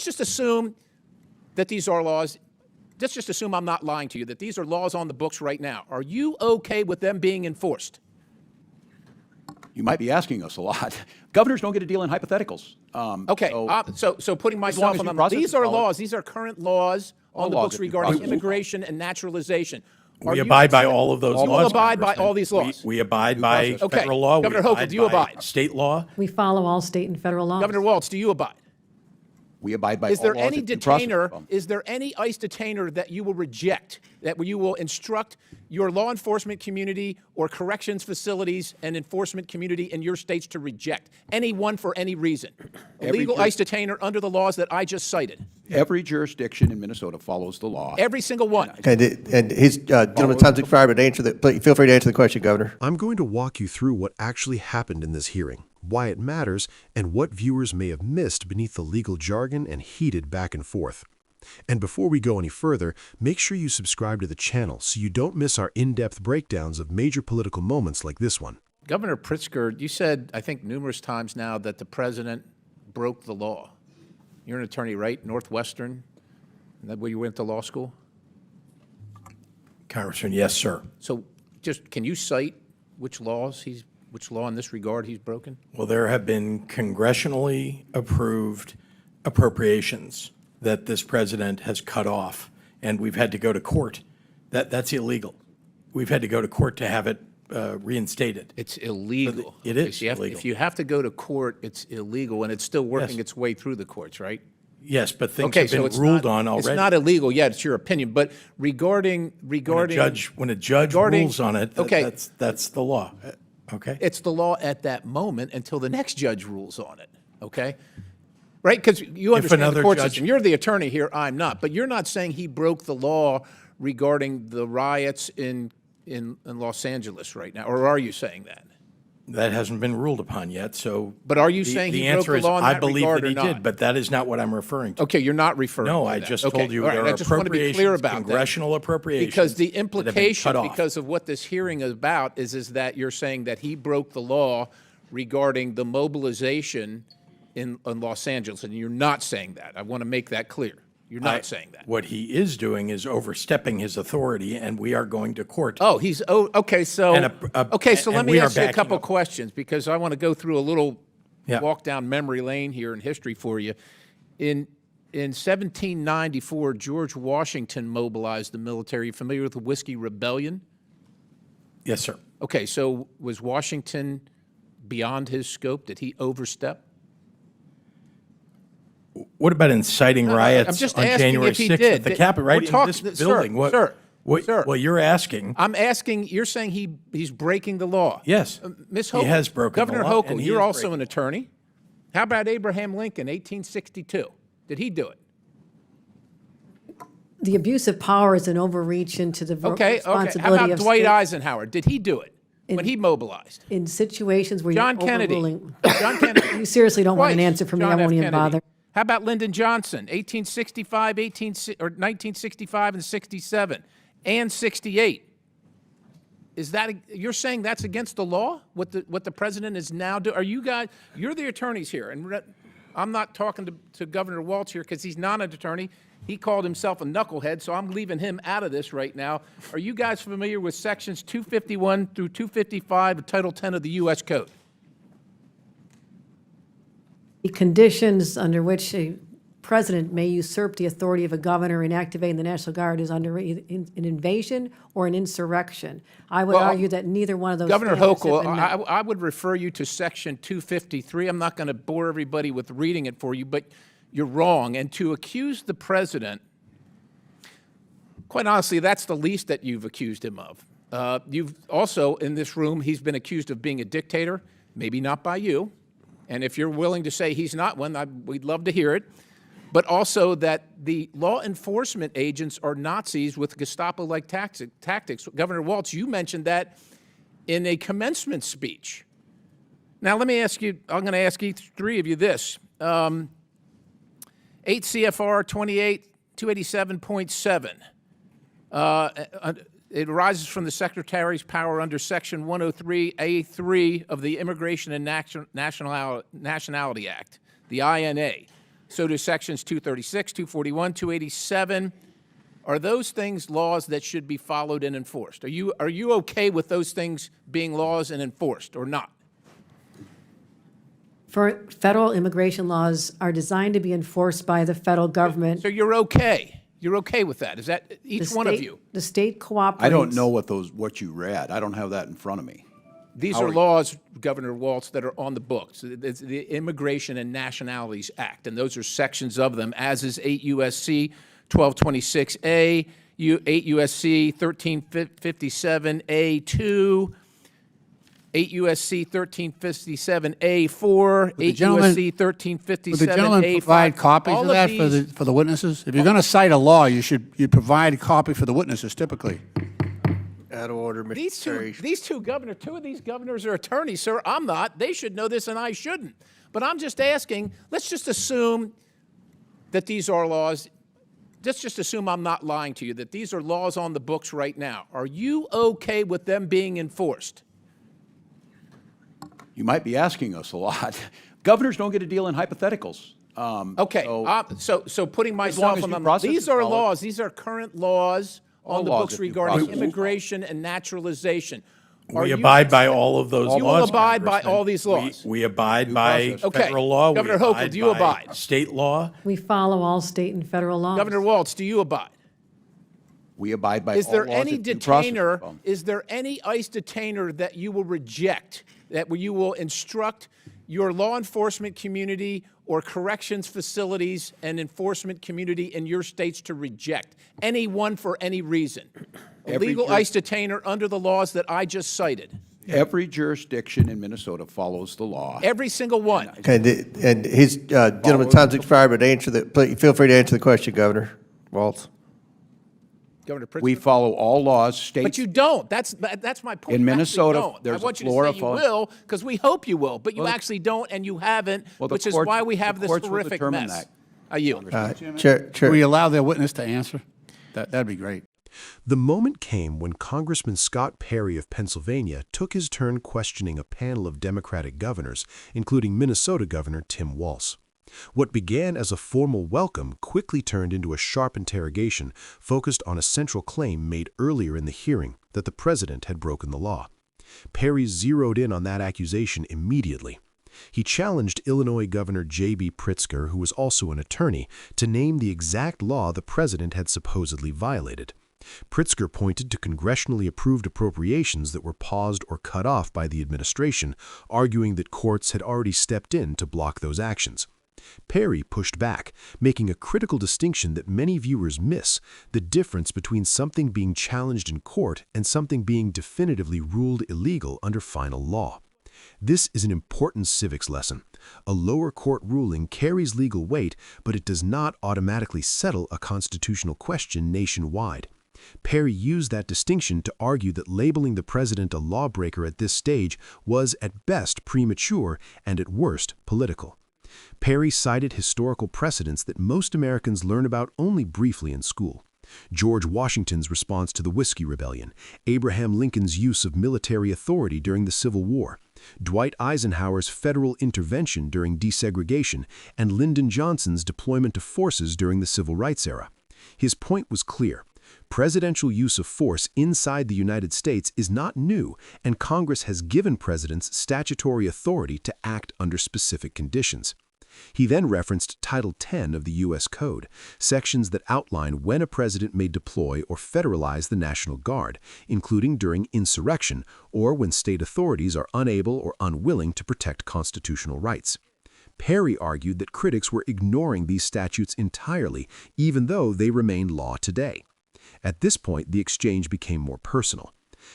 let's just assume that these are laws. Let's just assume I'm not lying to you, that these are laws on the books right now. Are you okay with them being enforced? You might be asking us a lot. Governors don't get to deal in hypotheticals. Okay, so putting myself on them, these are laws. These are current laws on the books regarding immigration and naturalization. We abide by all of those laws. You will abide by all these laws. We abide by federal law. Governor Hochul, do you abide? State law. We follow all state and federal laws. Governor Walz, do you abide? We abide by Is all there laws any and due process. detainer? Is there any ICE detainer that you will reject, that you will instruct your law enforcement community or corrections facilities and enforcement community in your states to reject? Anyone for any reason? A legal ICE detainer under the laws that I just cited. Every jurisdiction in Minnesota follows the law. Every single one. Okay, and his gentleman's time's expired, but feel free to answer the question, Governor. I'm going to walk you through what actually happened in this hearing, why it matters, and what viewers may have missed beneath the legal jargon and heated back and forth. And before we go any further, make sure you subscribe to the channel so you don't miss our in-depth breakdowns of major political moments like this one. Governor Pritzker, you said, I think numerous times now, that the president broke the law. You're an attorney, right? Northwestern? Is that where you went to law school? Congressman, yes, sir. So just, can you cite which law in this regard he's broken? Well, there have been congressionally approved appropriations that this president has cut off, and we've had to go to court. That's illegal. We've had to go to court to have it reinstated. It's illegal. It is illegal. If you have to go to court, it's illegal, and it's still working its way through the courts, right? Yes, but things have been ruled on already. It's not illegal yet. It's your opinion. But regarding when a judge rules on it, that's the law. Okay. It's the law at that moment until the next judge rules on it. Okay. Right? Because you understand the court system. You're the attorney here. I'm not. But you're not saying he broke the law regarding the riots in Los Angeles right now, or are you saying that? That hasn't been ruled upon yet. So, but are you saying he broke the law in that regard or not? I believe that he did, but that is not what I'm referring to. Okay, you're not referring to that. No, I just told you there are appropriations, congressional appropriations. Because the implication, because of what this hearing is about, is that you're saying that he broke the law regarding the mobilization in Los Angeles, and you're not saying that. I want to make that clear. You're not saying that. What he is doing is overstepping his authority, and we are going to court. Oh, okay. So let me ask you a couple questions, because I want to go through a little walk down memory lane here in history for you. In 1794, George Washington mobilized the military. You familiar with the Whiskey Rebellion? Yes, sir. Okay, so was Washington beyond his scope? Did he overstep? What about inciting riots on January 6th at the Capitol, right in this building? Sir, well, you're asking. I'm asking, you're saying he's breaking the law. Yes. Ms. Hochul, he has broken Governor the law. Hochul, you're also an attorney. How about Abraham Lincoln, 1862? Did he do it? The abuse of power is an overreach into the responsibility of How about Dwight Eisenhower? Did he do it when he mobilized? In situations where John you're Kennedy. overruling. John Kennedy. You seriously don't want an answer from me. I won't even bother. How about Lyndon Johnson, 1965 and 67, and 68? Is that you're saying that's against the law? What the president is now doing? Are you guys? You're the attorneys here, and I'm not talking to Governor Walz here because he's not an attorney. He called himself a knucklehead, so I'm leaving him out of this right now. Are you guys familiar with sections 251 through 255 of Title 10 of the U.S. Code? The conditions under which a president may usurp the authority of a governor in activating the National Guard is under an invasion or an insurrection. I would argue that neither one of those. Governor Hochul, I would refer you to Section 253. I'm not going to bore everybody with reading it for you, but you're wrong. And to accuse the president, quite honestly, that's the least that you've accused him of. You've also, in this room, he's been accused of being a dictator, maybe not by you. And if you're willing to say he's not one, we'd love to hear it. But also that the law enforcement agents are Nazis with Gestapo-like tactics. Governor Walz, you mentioned that in a commencement speech. Now, let me ask you, I'm going to ask each three of you this. 8 CFR 287.7. It arises from the Secretary's power under Section 103A3 of the Immigration and Nationality Act, the INA. So do sections 236, 241, 287. Are those things laws that should be followed and enforced? Are you okay with those things being laws and enforced or not? For federal immigration laws are designed to be enforced by the federal government. So you're okay. You're okay with that. Is that each The one of state- you? The state cooperates. I don't know what you read. I don't have that in front of me. These are laws, Governor Walz, that are on the books. It's the Immigration and Nationalities Act, and those are sections of them, as is 8 U.S.C. 1226A, 8 U.S.C. 1357A2, 8 U.S.C. 1357A4, 8 gentleman- U.S.C. 1357A5. Would the gentleman provide copies All of that these- for the witnesses? If you're going to cite a law, you provide a copy for the witnesses typically. Out of order, Mr. These two Terry. two of these governors are attorneys, sir. I'm not. They should know this and I shouldn't. But I'm just asking, let's just assume that these are laws. Let's just assume I'm not lying to you, that these are laws on the books right now. Are you okay with them being enforced? You might be asking us a lot. Governors don't get to deal in hypotheticals. Okay, so putting myself as on due them, process these is are followed. laws, these are current laws All on the laws books that due regarding process is followed. immigration and naturalization. Are We you- abide by all of those laws. You will abide by Congressman. all these laws? We abide by process. Okay. federal law. Governor we Hochul, do you by abide? State law. We follow all state and federal laws. Governor Walz, do you abide? We abide by Is all there laws any that due process is detainer, followed. is there any ICE detainer that you will reject, that you will instruct your law enforcement community or corrections facilities and enforcement community in your states to reject? Any one for any reason? A Every legal jur- ICE detainer under the laws that I just cited? Every jurisdiction in Minnesota follows the law. Every single one? Okay, and his, gentleman, time's expired, but feel free to answer the question, Governor Walz. Governor We Pritzker? follow all laws, state. But you don't. That's my point. In You actually Minnesota, don't. there's I want a you to flora say you fund. will, because we hope you will, but you Well, actually don't, and you haven't, Well, the which is courts- why we have the this courts will horrific determine mess. that. I yield. Chair, Do we allow their witness to answer? That'd be great. The moment came when Congressman Scott Perry of Pennsylvania took his turn questioning a panel of Democratic governors, including Minnesota Governor Tim Walz. What began as a formal welcome quickly turned into a sharp interrogation focused on a central claim made earlier in the hearing that the president had broken the law. Perry zeroed in on that accusation immediately. He challenged Illinois Governor J.B. Pritzker, who was also an attorney, to name the exact law the president had supposedly violated. Pritzker pointed to congressionally approved appropriations that were paused or cut off by the administration, arguing that courts had already stepped in to block those actions. Perry pushed back, making a critical distinction that many viewers miss: the difference between something being challenged in court and something being definitively ruled illegal under final law. This is an important civics lesson. A lower court ruling carries legal weight, but it does not automatically settle a constitutional question nationwide. Perry used that distinction to argue that labeling the president a lawbreaker at this stage was at best premature and at worst political. Perry cited historical precedents that most Americans learn about only briefly in school. George Washington's response to the Whiskey Rebellion, Abraham Lincoln's use of military authority during the Civil War, Dwight Eisenhower's federal intervention during desegregation, and Lyndon Johnson's deployment of forces during the Civil Rights era. His point was clear. Presidential use of force inside the United States is not new, and Congress has given presidents statutory authority to act under specific conditions. He then referenced Title 10 of the U.S. Code, sections that outline when a president may deploy or federalize the National Guard, including during insurrection or when state authorities are unable or unwilling to protect constitutional rights. Perry argued that critics were ignoring these statutes entirely, even though they remain law today. At this point, the exchange became more personal.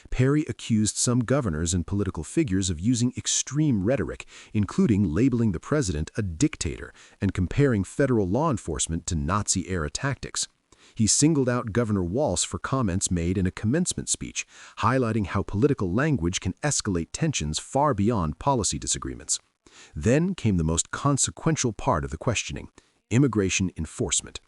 Perry accused some governors and political figures of using extreme rhetoric, including labeling the president a dictator and comparing federal law enforcement to Nazi-era tactics. He singled out Governor Walz for comments made in a commencement speech, highlighting how political language can escalate tensions far beyond policy disagreements. Then came the most consequential part of the questioning: immigration enforcement.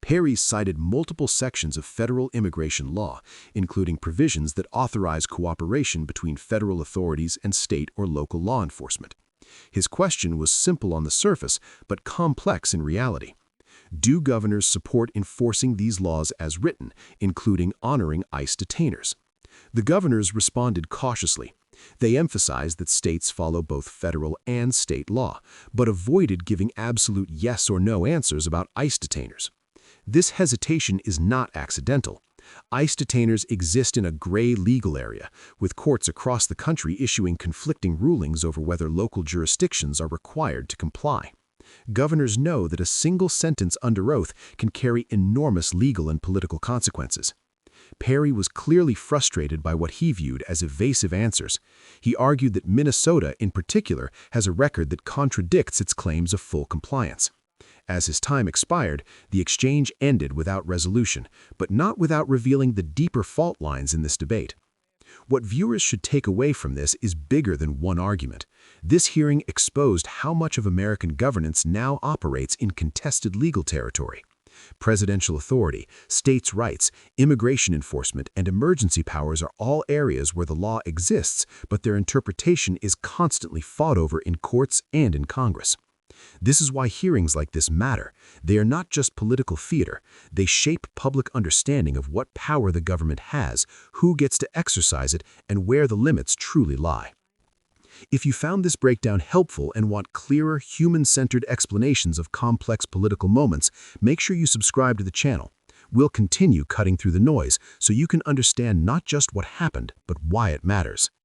Perry cited multiple sections of federal immigration law, including provisions that authorize cooperation between federal authorities and state or local law enforcement. His question was simple on the surface, but complex in reality. Do governors support enforcing these laws as written, including honoring ICE detainers? The governors responded cautiously. They emphasized that states follow both federal and state law, but avoided giving absolute yes or no answers about ICE detainers. This hesitation is not accidental. ICE detainers exist in a gray legal area, with courts across the country issuing conflicting rulings over whether local jurisdictions are required to comply. Governors know that a single sentence under oath can carry enormous legal and political consequences. Perry was clearly frustrated by what he viewed as evasive answers. He argued that Minnesota, in particular, has a record that contradicts its claims of full compliance. As his time expired, the exchange ended without resolution, but not without revealing the deeper fault lines in this debate. What viewers should take away from this is bigger than one argument. This hearing exposed how much of American governance now operates in contested legal territory. Presidential authority, states' rights, immigration enforcement, and emergency powers are all areas where the law exists, but their interpretation is constantly fought over in courts and in Congress. This is why hearings like this matter. They are not just political theater. They shape public understanding of what power the government has, who gets to exercise it, and where the limits truly lie. If you found this breakdown helpful and want clearer, human-centered explanations of complex political moments, make sure you subscribe to the channel. We'll continue cutting through the noise so you can understand not just what happened, but why it matters.